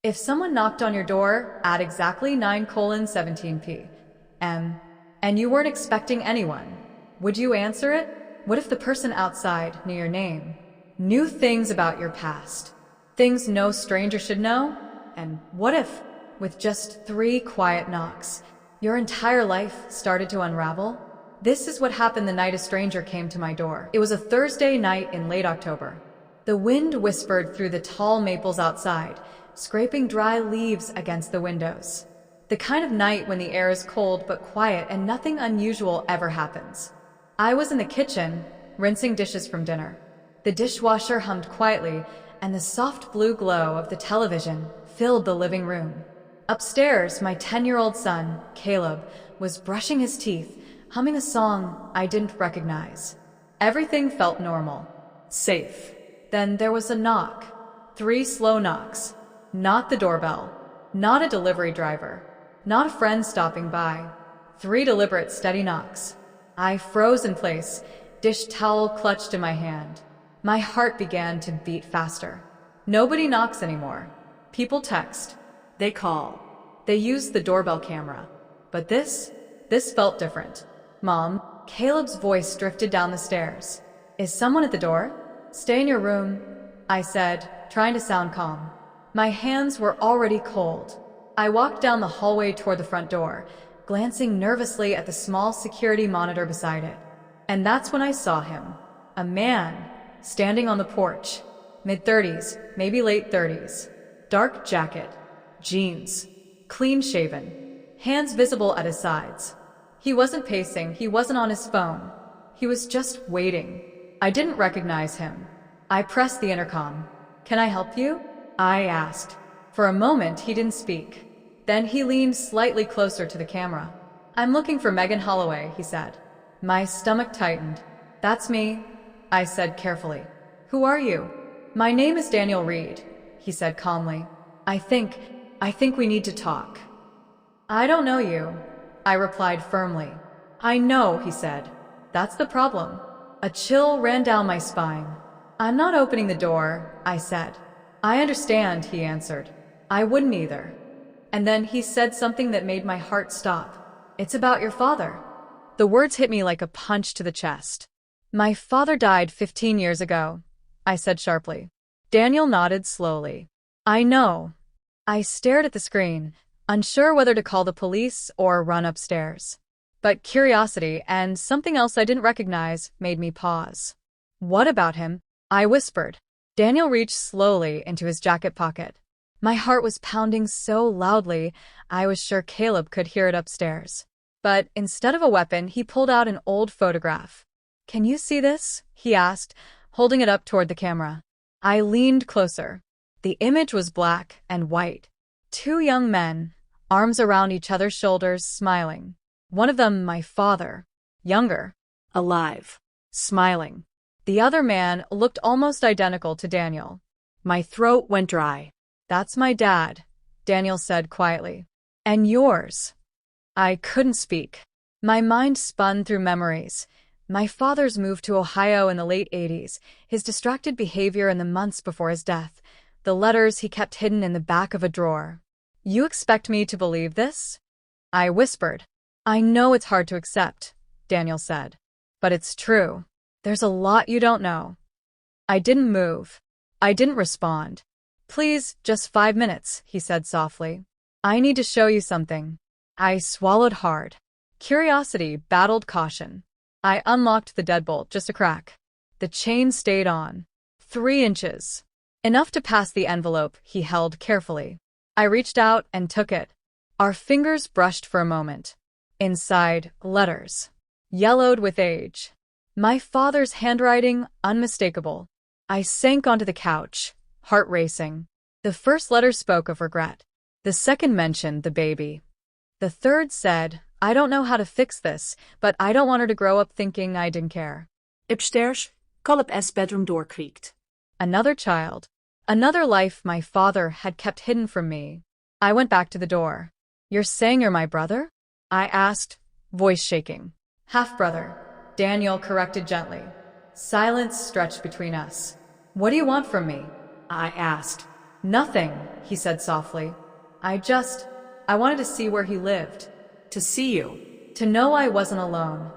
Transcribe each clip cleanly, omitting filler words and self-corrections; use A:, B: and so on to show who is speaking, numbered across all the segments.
A: If someone knocked on your door at exactly 9:17 p.m. and you weren't expecting anyone, would you answer it? What if the person outside knew your name, knew things about your past, things no stranger should know? And what if, with just 3 quiet knocks, your entire life started to unravel? This is what happened the night a stranger came to my door. It was a Thursday night in late October. The wind whispered through the tall maples outside, scraping dry leaves against the windows. The kind of night when the air is cold but quiet and nothing unusual ever happens. I was in the kitchen, rinsing dishes from dinner. The dishwasher hummed quietly, and the soft blue glow of the television filled the living room. Upstairs, my 10-year-old son, Caleb, was brushing his teeth, humming a song I didn't recognize. Everything felt normal, safe. Then there was a knock. 3 slow knocks. Not the doorbell. Not a delivery driver. Not a friend stopping by. 3 deliberate, steady knocks. I froze in place, dish towel clutched in my hand. My heart began to beat faster. Nobody knocks anymore. People text. They call. They use the doorbell camera. But this felt different. Mom, Caleb's voice drifted down the stairs. Is someone at the door? Stay in your room, I said, trying to sound calm. My hands were already cold. I walked down the hallway toward the front door, glancing nervously at the small security monitor beside it. And that's when I saw him. A man, standing on the porch. Mid-30s, maybe late 30s. Dark jacket, jeans, clean-shaven, hands visible at his sides. He wasn't pacing, he wasn't on his phone. He was just waiting. I didn't recognize him. I pressed the intercom. Can I help you? I asked. For a moment, he didn't speak. Then he leaned slightly closer to the camera. I'm looking for Megan Holloway, he said. My stomach tightened. That's me, I said carefully. Who are you? My name is Daniel Reed, he said calmly. I think we need to talk. I don't know you, I replied firmly. I know, he said. That's the problem. A chill ran down my spine. I'm not opening the door, I said. I understand, he answered. I wouldn't either. And then he said something that made my heart stop. It's about your father. The words hit me like a punch to the chest. My father died 15 years ago, I said sharply. Daniel nodded slowly. I know. I stared at the screen, unsure whether to call the police or run upstairs. But curiosity and something else I didn't recognize made me pause. What about him? I whispered. Daniel reached slowly into his jacket pocket. My heart was pounding so loudly, I was sure Caleb could hear it upstairs. But instead of a weapon, he pulled out an old photograph. Can you see this? He asked, holding it up toward the camera. I leaned closer. The image was black and white. 2 young men, arms around each other's shoulders, smiling. One of them, my father, younger, alive, smiling. The other man looked almost identical to Daniel. My throat went dry. That's my dad, Daniel said quietly. And yours? I couldn't speak. My mind spun through memories. My father's move to Ohio in the late 80s, his distracted behavior in the months before his death, the letters he kept hidden in the back of a drawer. You expect me to believe this? I whispered. I know it's hard to accept, Daniel said. But it's true. There's a lot you don't know. I didn't move. I didn't respond. Please, just 5 minutes, he said softly. I need to show you something. I swallowed hard. Curiosity battled caution. I unlocked the deadbolt, just a crack. The chain stayed on. 3 inches. Enough to pass the envelope he held carefully. I reached out and took it. Our fingers brushed for a moment. Inside, letters. Yellowed with age. My father's handwriting, unmistakable. I sank onto the couch, heart racing. The first letter spoke of regret. The second mentioned the baby. The third said, I don't know how to fix this, but I don't want her to grow up thinking I didn't care.
B: Upstairs, Caleb's bedroom door creaked.
A: Another child. Another life my father had kept hidden from me. I went back to the door. You're saying you're my brother? I asked, voice shaking. Half-brother, Daniel corrected gently. Silence stretched between us. What do you want from me? I asked. Nothing, he said softly. I wanted to see where he lived.
B: To see you.
A: To know I wasn't alone.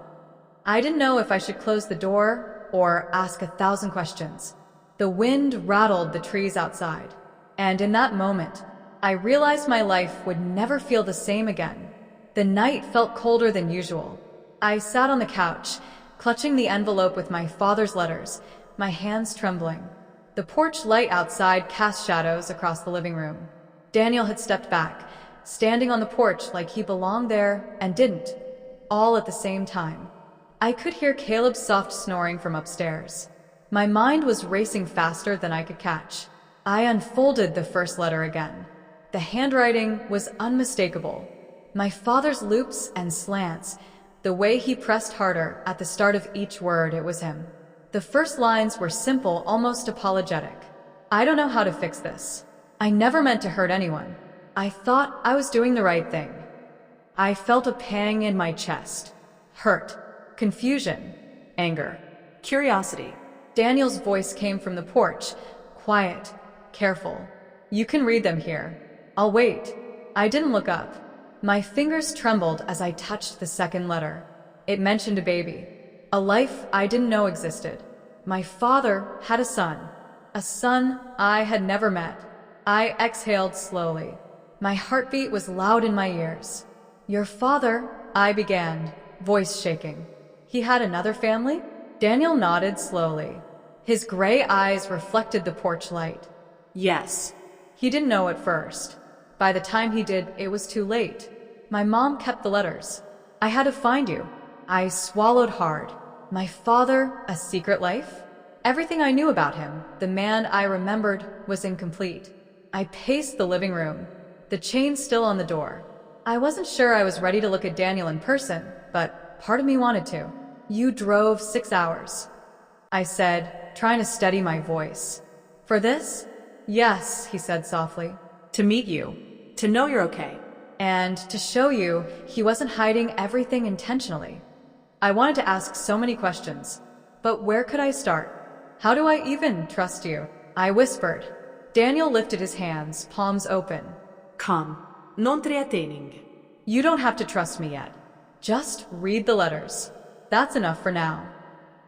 A: I didn't know if I should close the door or ask 1,000 questions. The wind rattled the trees outside, and in that moment, I realized my life would never feel the same again. The night felt colder than usual. I sat on the couch, clutching the envelope with my father's letters, my hands trembling. The porch light outside cast shadows across the living room. Daniel had stepped back, standing on the porch like he belonged there and didn't, all at the same time. I could hear Caleb's soft snoring from upstairs. My mind was racing faster than I could catch. I unfolded the first letter again. The handwriting was unmistakable. My father's loops and slants, the way he pressed harder at the start of each word, it was him. The first lines were simple, almost apologetic. I don't know how to fix this. I never meant to hurt anyone. I thought I was doing the right thing. I felt a pang in my chest. Hurt, confusion, anger,
B: Curiosity.
A: Daniel's voice came from the porch, quiet, careful. You can read them here. I'll wait. I didn't look up. My fingers trembled as I touched the second letter. It mentioned a baby, a life I didn't know existed. My father had a son I had never met. I exhaled slowly. My heartbeat was loud in my ears. Your father, I began, voice shaking. He had another family? Daniel nodded slowly. His gray eyes reflected the porch light.
B: Yes.
A: He didn't know at first. By the time he did, it was too late. My mom kept the letters. I had to find you. I swallowed hard. My father, a secret life? Everything I knew about him, the man I remembered, was incomplete. I paced the living room, the chain still on the door. I wasn't sure I was ready to look at Daniel in person, but part of me wanted to. You drove 6 hours, I said, trying to steady my voice. For this? Yes, he said softly.
B: To meet you. To know you're okay.
A: And to show you he wasn't hiding everything intentionally. I wanted to ask so many questions, but where could I start? How do I even trust you? I whispered. Daniel lifted his hands, palms open.
B: Come. Non treatening.
A: You don't have to trust me yet. Just read the letters. That's enough for now.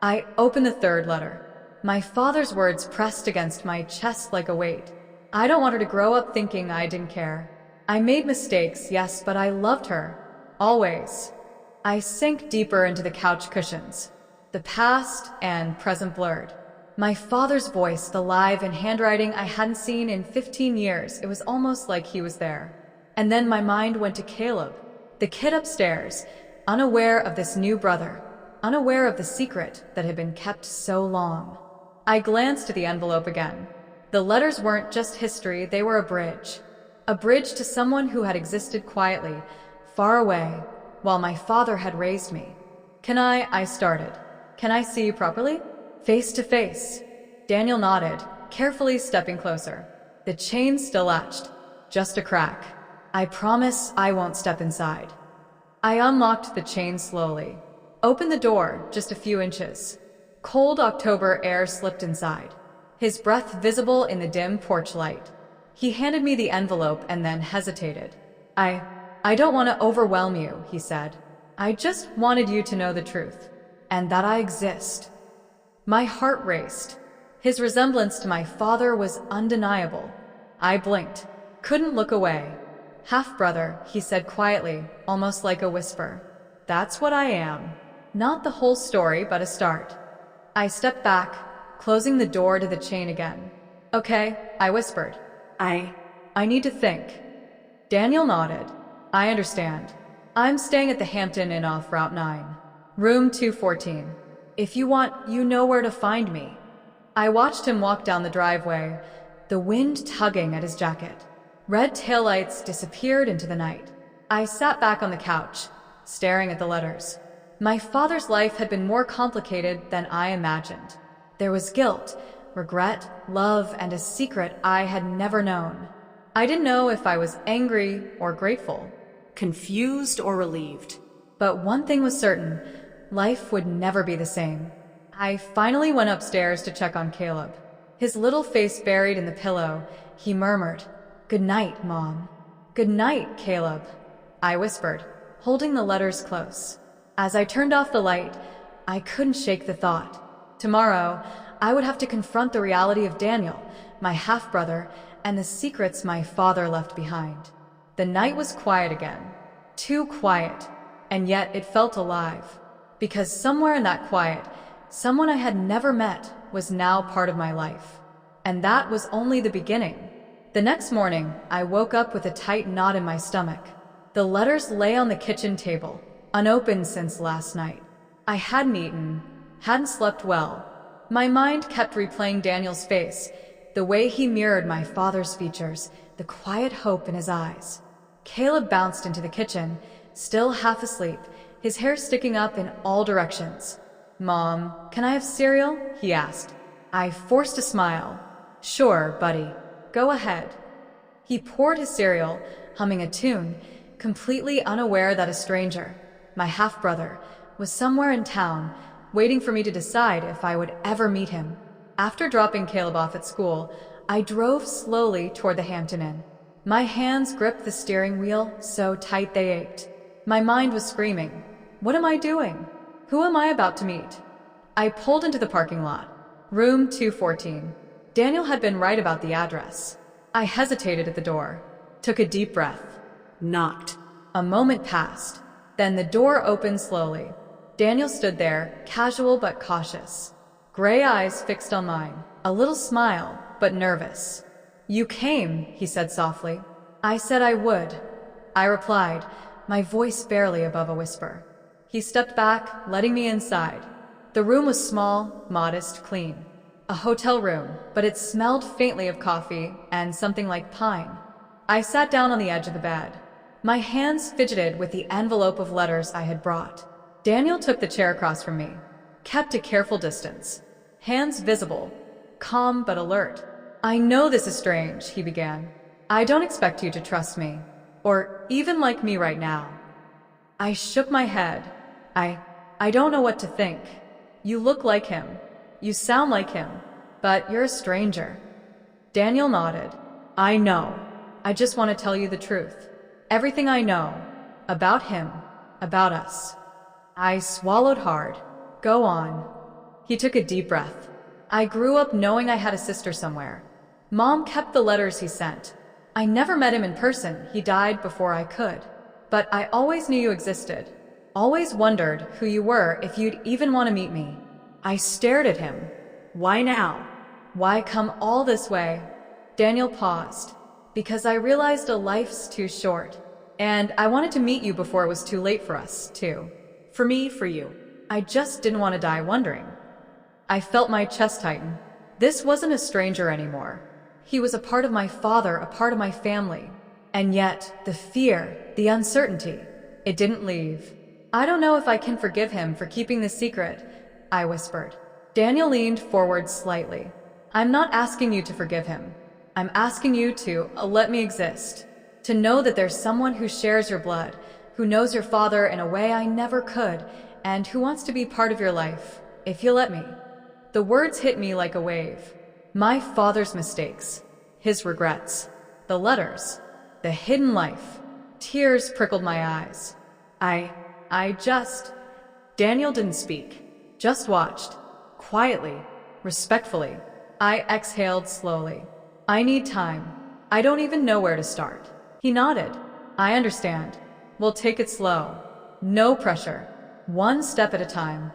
A: I opened the third letter. My father's words pressed against my chest like a weight. I don't want her to grow up thinking I didn't care. I made mistakes, yes, but I loved her. Always. I sank deeper into the couch cushions. The past and present blurred. My father's voice, the live and handwriting I hadn't seen in 15 years, it was almost like he was there. And then my mind went to Caleb, the kid upstairs, unaware of this new brother, unaware of the secret that had been kept so long. I glanced at the envelope again. The letters weren't just history, they were a bridge. A bridge to someone who had existed quietly, far away, while my father had raised me. I started. Can I see you properly? Face to face. Daniel nodded, carefully stepping closer. The chain still latched. Just a crack. I promise I won't step inside. I unlocked the chain slowly. Opened the door just a few inches. Cold October air slipped inside, his breath visible in the dim porch light. He handed me the envelope and then hesitated. I don't want to overwhelm you, he said. I just wanted you to know the truth, and that I exist. My heart raced. His resemblance to my father was undeniable. I blinked, couldn't look away. Half-brother, he said quietly, almost like a whisper. That's what I am. Not the whole story, but a start. I stepped back, closing the door to the chain again. Okay, I whispered. I need to think. Daniel nodded. I understand. I'm staying at the Hampton Inn off Route 9. Room 214. If you want, you know where to find me. I watched him walk down the driveway, the wind tugging at his jacket. Red taillights disappeared into the night. I sat back on the couch, staring at the letters. My father's life had been more complicated than I imagined. There was guilt, regret, love, and a secret I had never known. I didn't know if I was angry or grateful,
B: Confused or relieved.
A: but one thing was certain, life would never be the same. I finally went upstairs to check on Caleb. His little face buried in the pillow, He murmured, "Good night, Mom." "Good night, Caleb," I whispered, holding the letters close. As I turned off the light, I couldn't shake the thought. Tomorrow, I would have to confront the reality of Daniel, my half-brother, and the secrets my father left behind. The night was quiet again. Too quiet, and yet it felt alive. Because somewhere in that quiet, someone I had never met was now part of my life. And that was only the beginning. The next morning, I woke up with a tight knot in my stomach. The letters lay on the kitchen table, unopened since last night. I hadn't eaten, hadn't slept well. My mind kept replaying Daniel's face, the way he mirrored my father's features, the quiet hope in his eyes. Caleb bounced into the kitchen, still half asleep, his hair sticking up in all directions. "Mom, can I have cereal?" he asked. I forced a smile. "Sure, buddy. Go ahead." He poured his cereal, humming a tune, completely unaware that a stranger, my half-brother, was somewhere in town, waiting for me to decide if I would ever meet him. After dropping Caleb off at school, I drove slowly toward the Hampton Inn. My hands gripped the steering wheel so tight they ached. My mind was screaming, "What am I doing? Who am I about to meet?" I pulled into the parking lot. Room 214. Daniel had been right about the address. I hesitated at the door, took a deep breath,
B: Knocked.
A: A moment passed. Then the door opened slowly. Daniel stood there, casual but cautious. Gray eyes fixed on mine, a little smile, but nervous. "You came," he said softly. "I said I would," I replied, my voice barely above a whisper. He stepped back, letting me inside. The room was small, modest, clean. A hotel room, but it smelled faintly of coffee and something like pine. I sat down on the edge of the bed. My hands fidgeted with the envelope of letters I had brought. Daniel took the chair across from me, kept a careful distance, hands visible, calm but alert. "I know this is strange," he began. "I don't expect you to trust me, or even like me right now." I shook my head. I don't know what to think. You look like him. You sound like him, but you're a stranger." Daniel nodded. "I know. I just want to tell you the truth. Everything I know. About him. About us." I swallowed hard. "Go on." He took a deep breath. "I grew up knowing I had a sister somewhere. Mom kept the letters he sent. I never met him in person. He died before I could. But I always knew you existed. Always wondered who you were, if you'd even want to meet me." I stared at him. "Why now? Why come all this way?" Daniel paused. "Because I realized a life's too short. And I wanted to meet you before it was too late for us, too. For me, for you. I just didn't want to die wondering." I felt my chest tighten. This wasn't a stranger anymore. He was a part of my father, a part of my family. And yet, the fear, the uncertainty, it didn't leave. "I don't know if I can forgive him for keeping the secret," I whispered. Daniel leaned forward slightly. "I'm not asking you to forgive him. I'm asking you to let me exist. To know that there's someone who shares your blood, who knows your father in a way I never could, and who wants to be part of your life, if you'll let me." The words hit me like a wave. My father's mistakes, his regrets, the letters, the hidden life. Tears prickled my eyes. Daniel didn't speak, just watched, quietly, respectfully. I exhaled slowly. "I need time. I don't even know where to start." He nodded. "I understand. We'll take it slow. No pressure. One step at a time."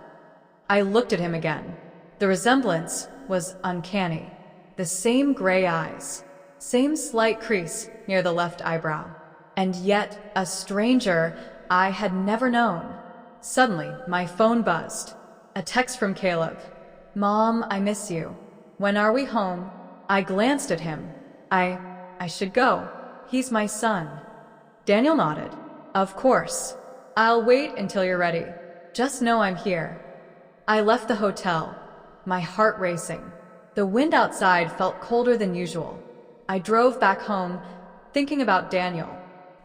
A: I looked at him again. The resemblance was uncanny. The same gray eyes, same slight crease near the left eyebrow. And yet, a stranger I had never known. Suddenly, my phone buzzed. A text from Caleb. "Mom, I miss you. When are we home?" I glanced at him. I should go. He's my son." Daniel nodded. "Of course. I'll wait until you're ready. Just know I'm here." I left the hotel, my heart racing. The wind outside felt colder than usual. I drove back home, thinking about Daniel,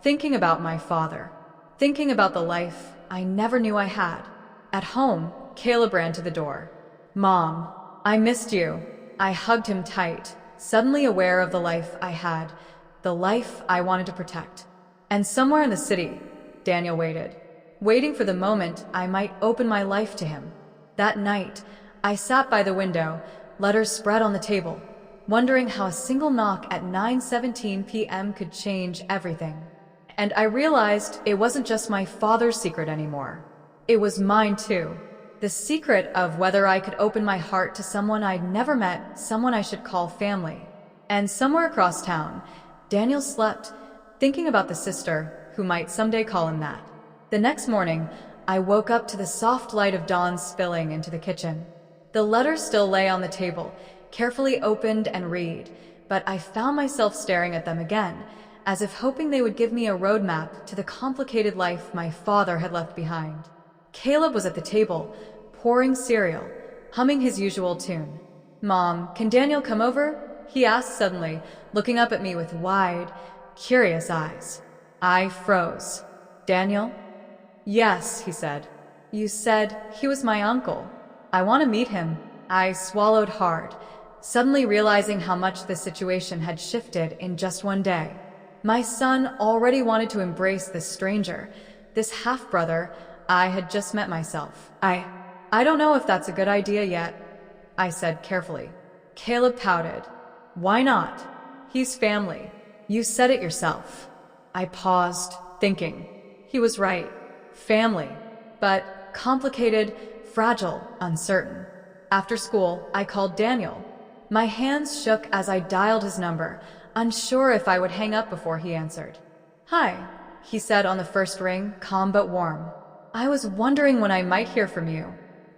A: thinking about my father, thinking about the life I never knew I had. At home, Caleb ran to the door. "Mom, I missed you." I hugged him tight, suddenly aware of the life I had, the life I wanted to protect. And somewhere in the city, Daniel waited, waiting for the moment I might open my life to him. That night, I sat by the window, letters spread on the table, wondering how a single knock at 9:17 p.m. could change everything. And I realized it wasn't just my father's secret anymore. It was mine too. The secret of whether I could open my heart to someone I'd never met, someone I should call family. And somewhere across town, Daniel slept, thinking about the sister who might someday call him that. The next morning, I woke up to the soft light of dawn spilling into the kitchen. The letters still lay on the table, carefully opened and read, but I found myself staring at them again, as if hoping they would give me a roadmap to the complicated life my father had left behind. Caleb was at the table, pouring cereal, humming his usual tune. "Mom, can Daniel come over?" he asked suddenly, looking up at me with wide, curious eyes. I froze. "Daniel?" "Yes," he said. "You said he was my uncle. I want to meet him." I swallowed hard, suddenly realizing how much the situation had shifted in just one day. My son already wanted to embrace this stranger, this half-brother I had just met myself. I don't know if that's a good idea yet," I said carefully. Caleb pouted. "Why not? He's family. You said it yourself." I paused, thinking. He was right. Family. But complicated, fragile, uncertain. After school, I called Daniel. My hands shook as I dialed his number, unsure if I would hang up before he answered. "Hi," he said on the first ring, calm but warm. "I was wondering when I might hear from you."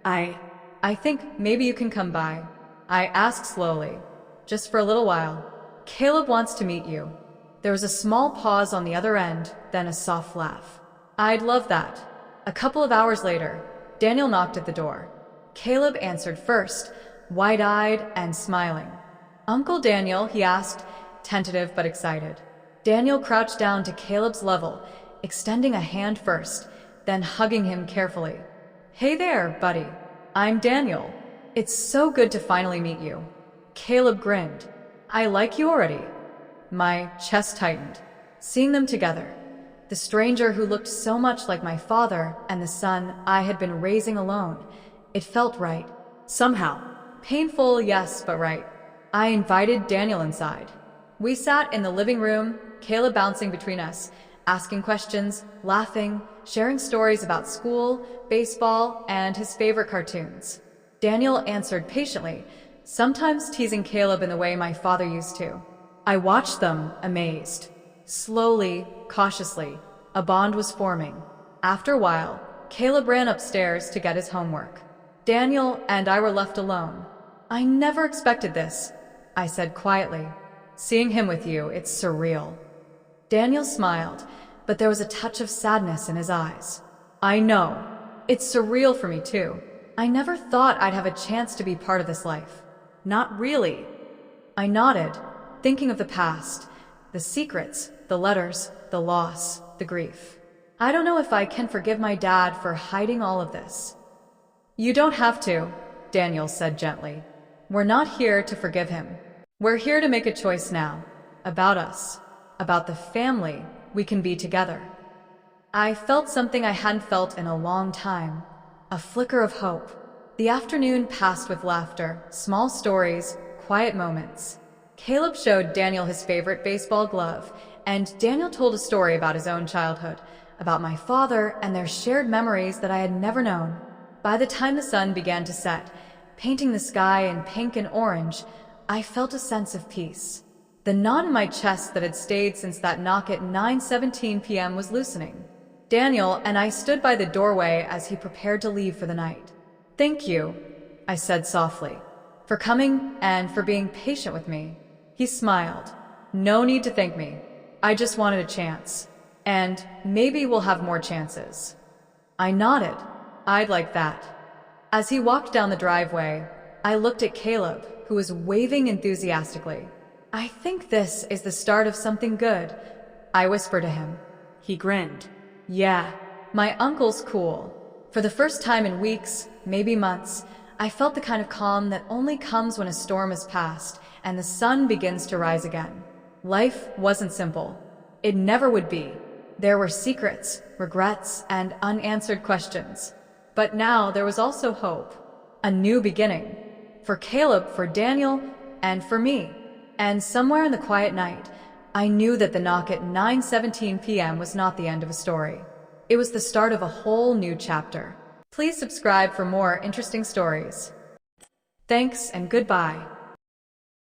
A: I think maybe you can come by." I asked slowly. "Just for a little while. Caleb wants to meet you." There was a small pause on the other end, then a soft laugh. "I'd love that." A couple of hours later, Daniel knocked at the door. Caleb answered first, wide-eyed and smiling. "Uncle Daniel?" he asked, tentative but excited. Daniel crouched down to Caleb's level, extending a hand first, then hugging him carefully. "Hey there, buddy. I'm Daniel. It's so good to finally meet you." Caleb grinned. "I like you already." My chest tightened, seeing them together. The stranger who looked so much like my father and the son I had been raising alone. It felt right. Somehow. Painful, yes, but right. I invited Daniel inside. We sat in the living room, Caleb bouncing between us, asking questions, laughing, sharing stories about school, baseball, and his favorite cartoons. Daniel answered patiently, sometimes teasing Caleb in the way my father used to. I watched them, amazed. Slowly, cautiously, a bond was forming. After a while, Caleb ran upstairs to get his homework. Daniel and I were left alone. "I never expected this," I said quietly. "Seeing him with you, it's surreal." Daniel smiled, but there was a touch of sadness in his eyes. "I know. It's surreal for me too. I never thought I'd have a chance to be part of this life." "Not really." I nodded, thinking of the past, the secrets, the letters, the loss, the grief. I don't know if I can forgive my dad for hiding all of this. "You don't have to," Daniel said gently. "We're not here to forgive him. We're here to make a choice now. About us. About the family we can be together." I felt something I hadn't felt in a long time. A flicker of hope. The afternoon passed with laughter, small stories, quiet moments. Caleb showed Daniel his favorite baseball glove, and Daniel told a story about his own childhood, about my father and their shared memories that I had never known. By the time the sun began to set, painting the sky in pink and orange, I felt a sense of peace. The knot in my chest that had stayed since that knock at 9:17 p.m. was loosening. Daniel and I stood by the doorway as he prepared to leave for the night. "Thank you," I said softly, "for coming and for being patient with me." He smiled. "No need to thank me. I just wanted a chance. And maybe we'll have more chances." I nodded. "I'd like that." As he walked down the driveway, I looked at Caleb, who was waving enthusiastically. "I think this is the start of something good," I whispered to him. He grinned. "Yeah, my uncle's cool." For the first time in weeks, maybe months, I felt the kind of calm that only comes when a storm has passed and the sun begins to rise again. Life wasn't simple. It never would be. There were secrets, regrets, and unanswered questions. But now there was also hope. A new beginning. For Caleb, for Daniel, and for me. And somewhere in the quiet night, I knew that the knock at 9:17 p.m. was not the end of a story. It was the start of a whole new chapter. Please subscribe for more interesting stories. Thanks and goodbye.